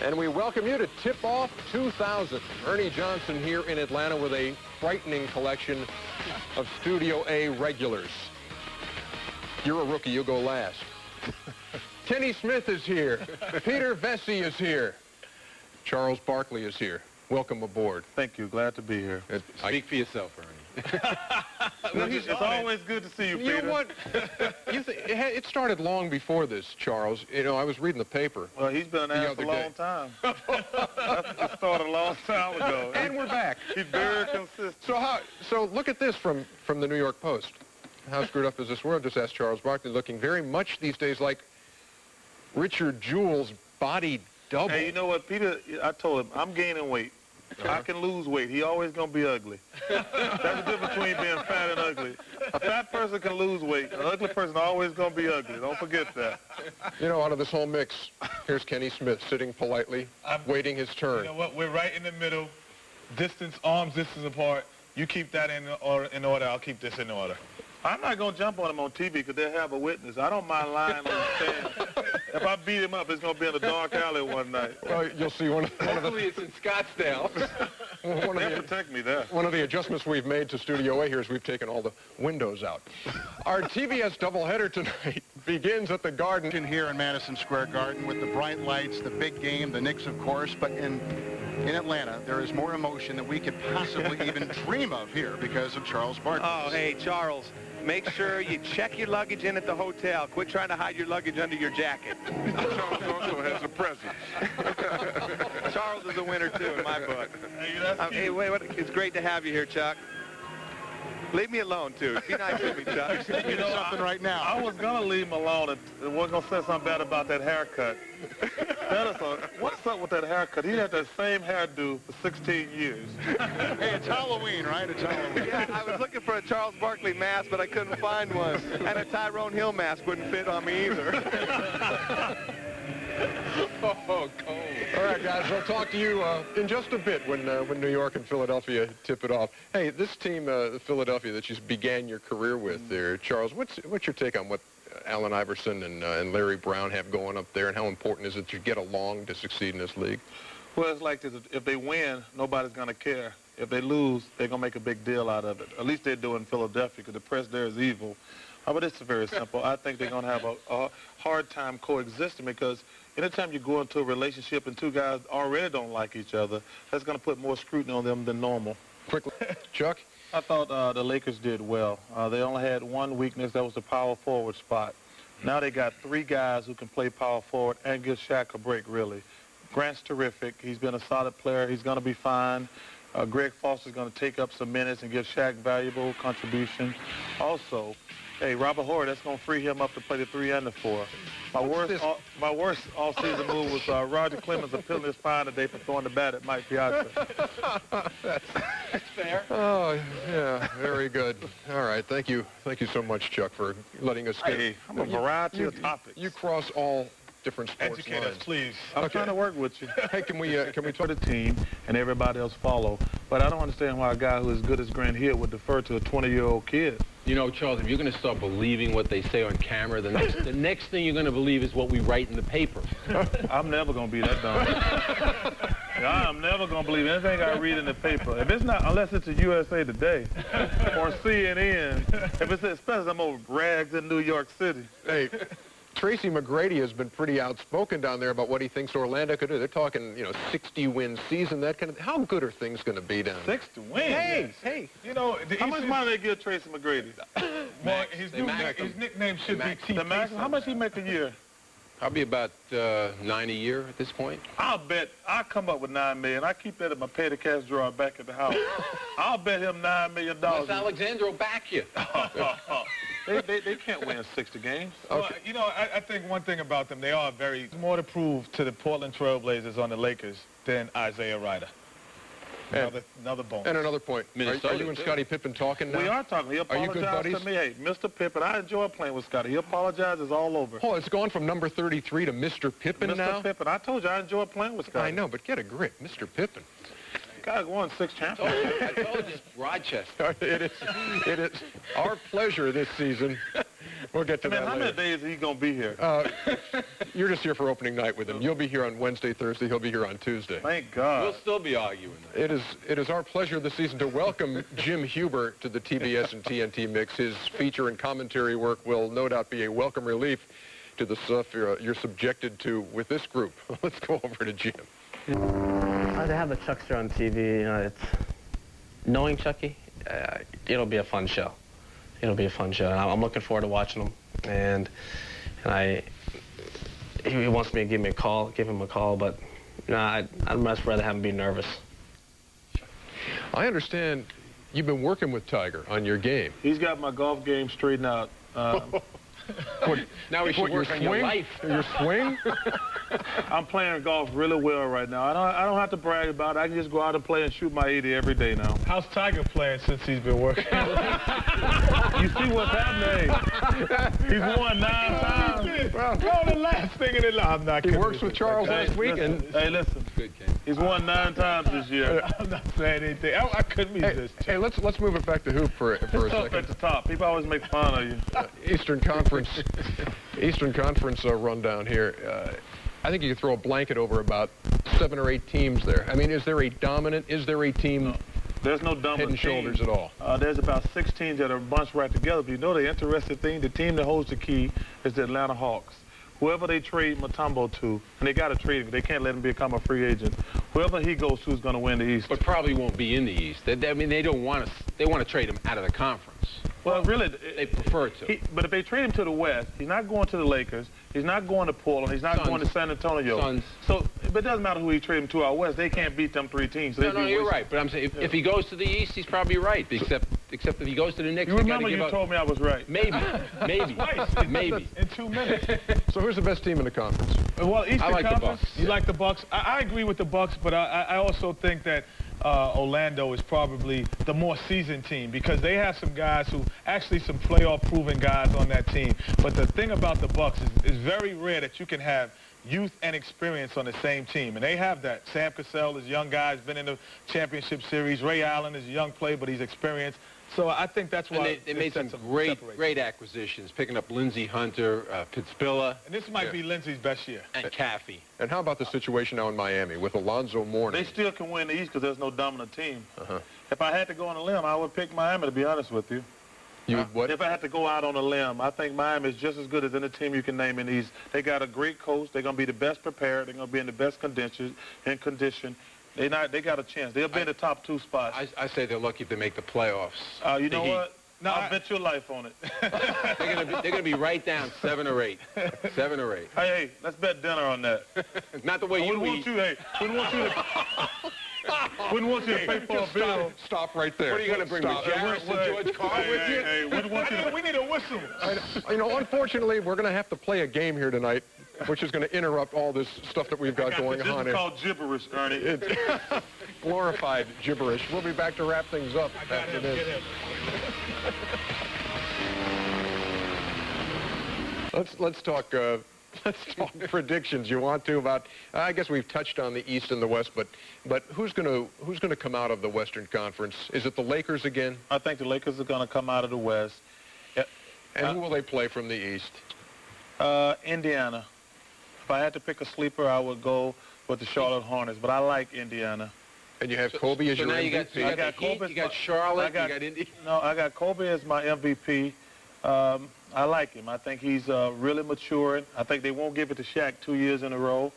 And we welcome you to Tip-Off 2000. Ernie Johnson here in Atlanta with a frightening collection of Studio A regulars. You're a rookie, you go last. Kenny Smith is here. Peter Vesey is here. Charles Barkley is here. Welcome aboard. Thank you. Glad to be here. Speak for yourself, Ernie. It's always good to see you, Peter. You know what? It started long before this, Charles. You know, I was reading the paper. Well, he's been an ass a long time. That started a long time ago. And we're back. He's very consistent. So look at this from the New York Post. How screwed up is this world? Just asked Charles Barkley, looking very much these days like Richard Jewell's body double. Hey, you know what, Peter? I told him, I'm gaining weight. I can lose weight. He always going to be ugly. That's the difference between being fat and ugly. A fat person can lose weight. An ugly person always going to be ugly. Don't forget that. You know, out of this whole mix, here's Kenny Smith sitting politely, waiting his turn. You know what? We're right in the middle. Arms distance apart. You keep that in order. I'll keep this in order. I'm not going to jump on him on TV because they'll have a witness. I don't mind lying on the stand. If I beat him up, it's going to be in a dark alley one night. Well, you'll see one of the... Hopefully it's in Scottsdale. They'll protect me there. One of the adjustments we've made to Studio A here is we've taken all the windows out. Our TBS doubleheader tonight begins at the Garden. Here in Madison Square Garden with the bright lights, the big game, the Knicks, of course, but in Atlanta, there is more emotion than we could possibly even dream of here because of Charles Barkley. Oh, hey, Charles, make sure you check your luggage in at the hotel. Quit trying to hide your luggage under your jacket. Charles also has a present. Charles is a winner, too, in my book. Hey, wait, it's great to have you here, Chuck. Leave me alone, too. Be nice to me, Chuck. You know something right now. I was going to leave him alone and wasn't going to say something bad about that haircut. What's up with that haircut? He had that same hairdo for 16 years. Hey, it's Halloween, right? It's Halloween. Yeah, I was looking for a Charles Barkley mask, but I couldn't find one. And a Tyrone Hill mask wouldn't fit on me either. Oh, cold. All right, guys, we'll talk to you in just a bit when New York and Philadelphia tip it off. Hey, this team, Philadelphia, that you began your career with there, Charles, what's your take on what Allen Iverson and Larry Brown have going up there, and how important is it to get along to succeed in this league? Well, it's like this. If they win, nobody's going to care. If they lose, they're going to make a big deal out of it. At least they do in Philadelphia because the press there is evil. But it's very simple. I think they're going to have a hard time coexisting because anytime you go into a relationship and two guys already don't like each other, that's going to put more scrutiny on them than normal. Quickly, Chuck? I thought the Lakers did well. They only had one weakness. That was the power forward spot. Now they got three guys who can play power forward and give Shaq a break, really. Grant's terrific. He's been a solid player. He's going to be fine. Greg Foster's going to take up some minutes and give Shaq valuable contribution. Also, hey, Robert Horry, that's going to free him up to play the 3 and the 4. My worst off-season move was Roger Clemens appealing his fine today for throwing the bat at Mike Piazza. That's fair. Oh, yeah, very good. All right, thank you so much, Chuck, for letting us get... Hey, I'm a variety of topics. You cross all different sports Educate lines. us, please. I'm trying to work with you. Hey, can we talk The team and everybody else follow. But I don't understand why a guy who is good as Grant Hill would defer to a 20-year-old kid. You know, Charles, if you're going to start believing what they say on camera, the next thing you're going to believe is what we write in the paper. I'm never going to be that dumb. I'm never going to believe anything I read in the paper. If it's not, unless it's a USA Today or CNN, if it's especially some old rags in New York City. Hey, Tracy McGrady has been pretty outspoken down there about what he thinks Orlando could do. They're talking, 60-win season, that kind of... How good are things going to be down there? 60 wins? Hey. You know, how much money they give Tracy McGrady? Well, his nickname should be T. The maximum? How much he make a year? Probably about 9 a year at this point. I'll bet I come up with $9 million. I keep that in my petty cash drawer back at the house. I'll bet him $9 million. Unless Alexander will back you. They can't win 60 games. Okay. Well, you know, I think one thing about them, they are more to prove to the Portland Trailblazers on the Lakers than Isaiah Ryder. Another bonus. And another point. Are you and Scottie Pippen talking now? We are talking. He apologized to me. Hey, Mr. Pippen, I enjoy playing with Scottie. He apologizes all over. Oh, it's gone from number 33 to Mr. Pippen now? Mr. Pippen. I told you I enjoy playing with Scottie. I know, but get a grip. Mr. Pippen. Guy won 6 championships. I told you, Rochester. It is our pleasure this season We'll get to that how later. many days are you going to be here? You're just here for opening night with him. You'll be here on Wednesday, Thursday. He'll be here on Tuesday. Thank God. We'll still be arguing. It is our pleasure this season to welcome Jim Huber to the TBS and TNT mix. His feature and commentary work will no doubt be a welcome relief to the stuff you're subjected to with this group. Let's go over to Jim. To have the Chuckster on TV, you know, it's knowing Chucky, it'll be a fun show. It'll be a fun show, and I'm looking forward to watching him. And he wants me to give him a call, but you know, I'd much rather have him be nervous. I understand you've been working with Tiger on your game. He's got my golf game straightened out. Now we should work on your life. Your swing? I'm playing golf really well right now. I don't have to brag about it. I can just go out and play and shoot my 80 every day now. How's Tiger playing since he's been working? You see what's happening? He's won 9 times. Well, the last thing in the life. I'm not He kidding works with Charles last week. Hey, listen. Good, Ken. He's won 9 times this year. I'm not saying anything. I couldn't resist. Hey, let's move it back to hoop for a Up second. at the top. People always make fun of you. Eastern Conference rundown here. I think you could throw a blanket over about 7 or 8 teams there. I mean, is there a team No, there's no dominant head and shoulders at all? There's about 6 teams that are bunched right together. But you know the interesting thing, the team that holds the key is the Atlanta Hawks. Whoever they trade Mutombo to, and they got to trade him, they can't let him become a free agent. Whoever he goes to is going to win the East. But probably won't be in the East. I mean, they don't want to. They want to trade him out of the conference. Well, really, They prefer to. but if they trade him to the West, he's not going to the Lakers. He's not going to Portland. He's not Suns. going to San Antonio. Suns. So, but it doesn't matter who he trade him to out West. They can't beat them 3 teams. So No, you're right. But I'm saying if he goes to the East, he's probably right. Except if he goes to the Knicks, You they remember gotta give you up. told me I was right. Maybe. In 2 minutes. So who's the best team in the conference? Well, Eastern I like the Conference, Bucks. you like the Bucks? I agree with the Bucks, but I also think that Orlando is probably the more seasoned team because they have some guys who actually some playoff-proven guys on that team. But the thing about the Bucks is very rare that you can have youth and experience on the same team, and they have that. Sam Cassell is a young guy, has been in the championship series. Ray Allen is a young player, but he's experienced. So I think that's why And they made some great acquisitions, picking up Lindsey Hunter, Pittsburgh, And this might be Lindsey's best year. and Caffey. And how about the situation now in Miami with Alonzo Mourning? They still can win the East because there's no dominant team. If I had to go on a limb, I would pick Miami, to be honest with you. You would what? If I had to go out on a limb, I think Miami is just as good as any team you can name in the East. They got a great coach. They're going to be the best prepared. They're going to be in the best condition. They got a chance. They'll be in the top 2 spots. I say they're lucky if they make the playoffs. You know Heat. what? No, I'll bet your life on it. They're gonna be right down 7 or 8. 7 or 8. Hey, let's bet dinner on that. Not the way you eat. Wouldn't want you to pay for a bill. Stop right there. What are you going to bring, Jarvis and George Carr with you? Hey, We need a whistle. You know, unfortunately, we're going to have to play a game here tonight, which is going to interrupt all this stuff that we've got going on This is here. called gibberish, Ernie. It's glorified gibberish. We'll be back to wrap things up after this. Let's talk predictions. You want to about? I guess we've touched on the East and the West, but who's going to come out of the Western Conference? Is it the Lakers again? I think the Lakers are going to come out of the West. And who will they play from the East? Indiana. If I had to pick a sleeper, I would go with the Charlotte Hornets, but I like Indiana. And you have Kobe as your now MVP. you got the Heat, you got Charlotte, you got Indy. No, I got Kobe as my MVP. I like him. I think he's really maturing. I think they won't give it to Shaq 2 years in a row.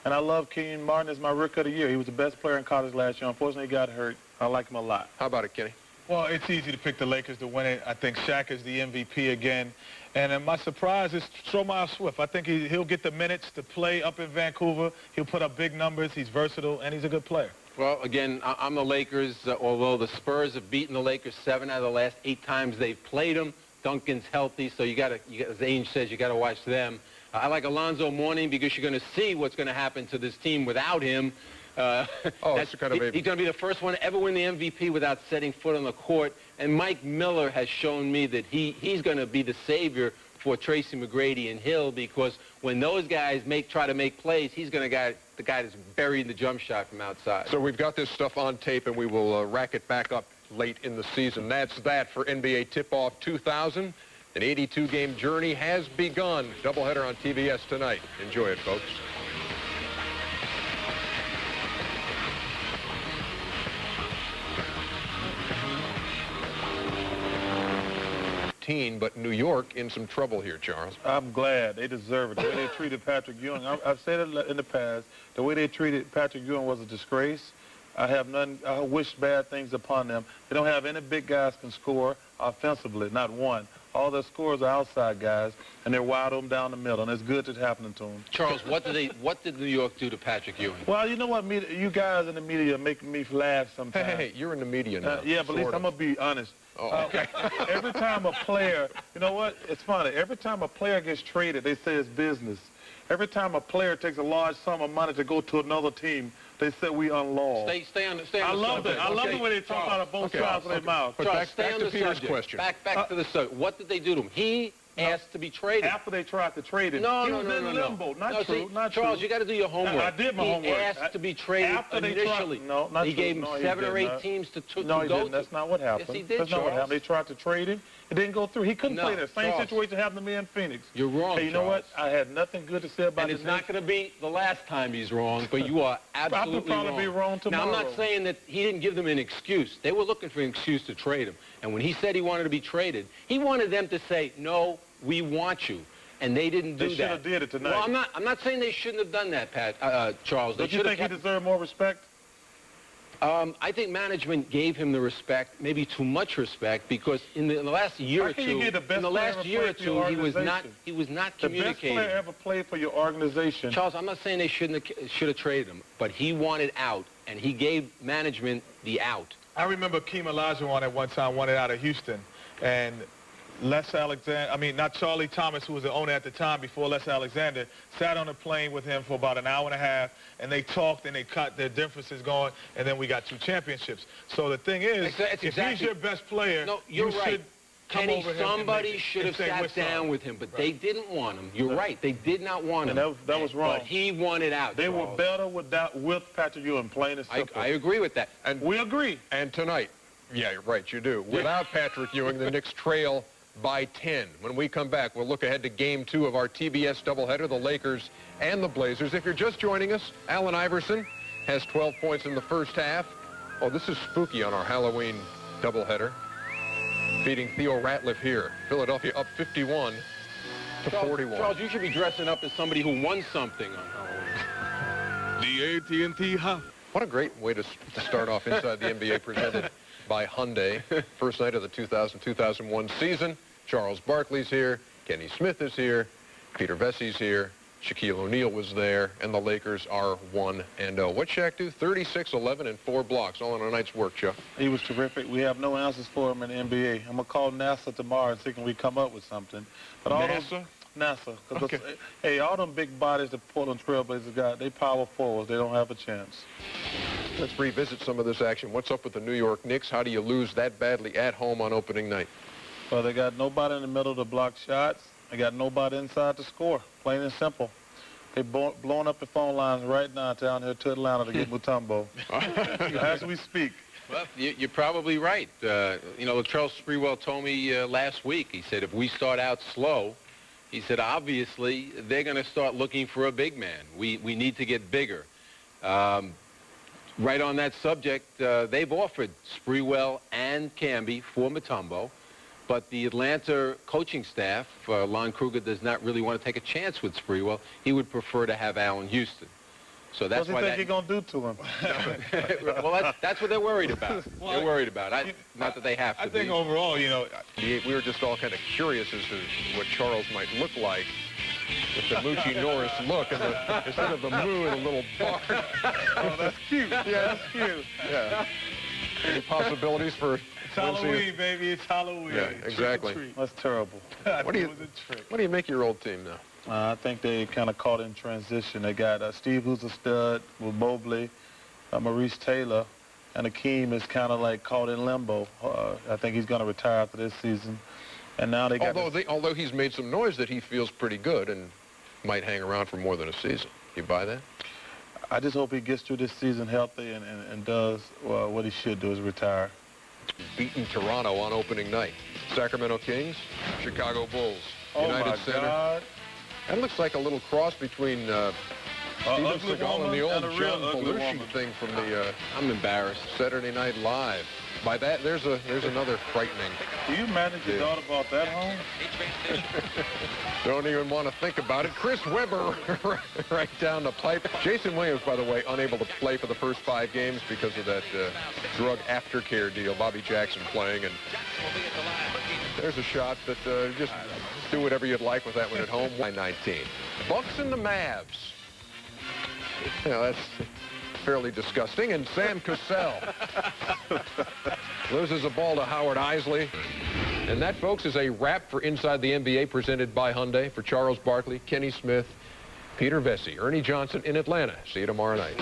And I love Kenyon Martin as my Rookie of the Year. He was the best player in college last year. Unfortunately, he got hurt. I like him a lot. How about it, Kenny? Well, it's easy to pick the Lakers to win it. I think Shaq is the MVP again. And my surprise is Stromile Swift. I think he'll get the minutes to play up in Vancouver. He'll put up big numbers. He's versatile, and he's a good player. Well, again, I'm the Lakers. Although the Spurs have beaten the Lakers 7 out of the last 8 times they've played them. Duncan's healthy, so you got, as Ainge says, you got to watch them. I like Alonzo Mourning because you're going to see what's going to happen to this team without him. He's going to be the first one to ever win the MVP without setting foot on the court. And Mike Miller has shown me that he's going to be the savior for Tracy McGrady and Hill, because when those guys try to make plays, he's going to be the guy that's burying the jump shot from outside. So we've got this stuff on tape, and we will rack it back up late in the season. That's that for NBA Tip-Off 2000. An 82-game journey has begun. Doubleheader on TBS tonight. Enjoy it, folks. But New York in some trouble here, Charles. I'm glad. They deserve it. The way they treated Patrick Ewing, I've said it in the past, the way they treated Patrick Ewing was a disgrace. I wish bad things upon them. They don't have any big guys can score offensively, not one. All their scores are outside guys, and they're wide open down the middle, and it's good that's happening to them. Charles, what did New York do to Patrick Ewing? Well, you know what, you guys in the media are making me laugh sometimes. Hey, you're in the media now. Yeah, but at least I'm going to be honest. Oh, okay. Every time a player, you know what, it's funny, every time a player gets traded, they say it's business. Every time a player takes a large sum of money to go to another team, they say we unlawed. Stay on the subject. I love it when they talk out of both sides of their mouth. Charles, back to Peter's question. Back to the subject. What did they do to him? He asked to be traded. After they tried to trade him. He was in limbo. Not true. Charles, you got to do your homework. I did my homework. He asked to be traded initially. He gave him 7 or 8 teams to go to. No, he didn't. That's not what happened. Yes, he did, That's not what happened. They tried to trade him. It didn't go through. He couldn't play there. Same situation happened to me in Phoenix. You're wrong, Hey, you know what? I had nothing good to say about and it's not going to be the last time he's wrong, but you are absolutely wrong. I'll probably be wrong tomorrow. Now, I'm not saying that he didn't give them an excuse. They were looking for an excuse to trade him. And when he said he wanted to be traded, he wanted them to say, no, we want you. And they didn't do that. They should have did it tonight. Well, I'm not saying they shouldn't have done that, Charles. Don't you think he deserved more respect? I think management gave him the respect, maybe too much respect, because in the last year or two, he was not communicating. The best player ever played for your organization. Charles, I'm not saying they should have traded him, but he wanted out, and he gave management the out. I remember Keem Olajuwon at one time wanted out of Houston, and Les Alexander, not Charlie Thomas, who was the owner at the time before Les Alexander, sat on a plane with him for about an hour and a half, and they talked and they cut their differences going, and then we got 2 championships. So the thing is, if he's your best player, you're you right. should come over him. Somebody should have sat down with him, but they didn't want him. You're right. They did not want him. And that was wrong. But he wanted out. They were better with Patrick Ewing, plain and simple. I agree with that. And we agree. And tonight, yeah, you're right, you do. Without Patrick Ewing, the Knicks trail by 10. When we come back, we'll look ahead to Game 2 of our TBS doubleheader, the Lakers and the Blazers. If you're just joining us, Allen Iverson has 12 points in the first half. Oh, this is spooky on our Halloween doubleheader. Beating Theo Ratliff here. Philadelphia up 51 to 41. Charles, you should be dressing up as somebody who won something on Halloween. The AT&T Hub. What a great way to start off Inside the NBA, presented by Hyundai. First night of the 2000-2001 season. Charles Barkley's here. Kenny Smith is here. Peter Vessey's here. Shaquille O'Neal was there. And the Lakers are 1-0. What'd Shaq do? 36, 11, and 4 blocks. All in a night's work, Chuck. He was terrific. We have no answers for him in the NBA. I'm going to call NASA tomorrow and see can we come up with something. But all NASA? NASA. Okay. Hey, all them big bodies the Portland Trailblazers got, they power forwards. They don't have a chance. Let's revisit some of this action. What's up with the New York Knicks? How do you lose that badly at home on opening night? Well, they got nobody in the middle to block shots. They got nobody inside to score, plain and simple. They're blowing up the phone lines right now down here to Atlanta to get Mutombo as we speak. Well, you're probably right. Charles Sprewell told me last week, he said, if we start out slow, he said, obviously, they're going to start looking for a big man. We need to get bigger. Right on that subject, they've offered Sprewell and Camby for Mutombo, but the Atlanta coaching staff, Lon Kruger, does not really want to take a chance with Sprewell. He would prefer to have Allen Houston. So that's why. What do you think you're going to do to him? Well, that's what they're worried about. They're worried about. Not that they have to I think overall, we were just all kind of curious as to what Charles might look like with the Moochie Norris look, and instead of the moo and a little bark. Oh, that's cute. Yeah, that's cute. Yeah. Any possibilities for? It's Halloween, baby. It's Halloween. Yeah, exactly. That's terrible. What do you make your old team now? I think they kind of caught in transition. They got Steve, who's a stud, with Mobley, Maurice Taylor, and Akeem is kind of like caught in limbo. I think he's going to retire after this season. And now they got. Although he's made some noise that he feels pretty good and might hang around for more than a season. You buy that? I just hope he gets through this season healthy and does what he should do, is retire. Beaten Toronto on opening night. Sacramento Kings, Chicago Bulls. Oh, United my Center. God. That looks like a little cross between Steven ugly Seagal and the old woman and a John real ugly Belushi woman. thing from the I'm embarrassed. Saturday Night Live. By that, there's another frightening. Do you manage your Yeah. daughter about that home? Don't even want to think about it. Chris Webber right down the pipe. Jason Williams, by the way, unable to play for the first 5 games because of that drug aftercare deal. Bobby Jackson playing, and there's a shot that just do whatever you'd like with that one at home. 19. Bucks and the Mavs. Yeah, that's fairly disgusting. And Sam Cassell loses a ball to Howard Isley. And that, folks, is a wrap for Inside the NBA, presented by Hyundai. For Charles Barkley, Kenny Smith, Peter Vesey, Ernie Johnson in Atlanta. See you tomorrow night.